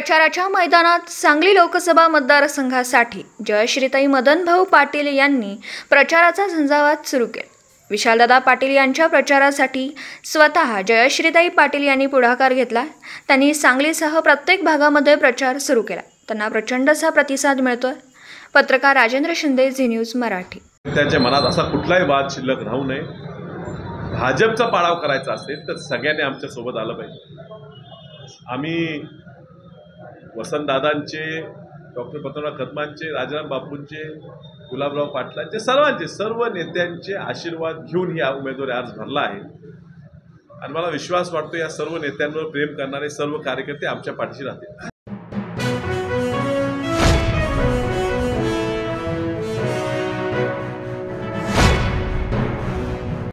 प्रचाराच्या मैदानात सांगली लोकसभा मतदारसंघासाठी जयश्रीताई मदनभाऊ पाटील यांनी प्रचाराचा झंझावात सुरू केला। विशालदादा पाटील यांच्या प्रचारासाठी स्वतः जयश्रीताई पाटील यांनी पुढाकार घेतला। त्यांनी सांगलीसह प्रत्येक भागामध्ये प्रचार सुरू केला। त्यांना प्रचंडसा प्रतिसाद मिळतोय। पत्रकार राजेंद्र शिंदे, झी न्यूज मराठी। त्यांच्या मनात असा कुठलाही वाद शिल्लक राहू नये। भाजपचा पाडाव करायचा असेल तर सगळ्यांनी आमच्या सोबत आलं पाहिजे। आम्ही वसंतदादांचे, डॉक्टर पद्मनाभ कदमांचे, राजाराम बापूंचे, गुलाबराव पाटलांचे, सर्व नेत्यांचे आशीर्वाद घेऊन ही उमेदवारी अर्ज भरला आहे आणि मला विश्वास वाटतो या सर्व नेत्यांवर प्रेम करणारे सर्व कार्यकर्ते आमच्या पाठीशी राहतील।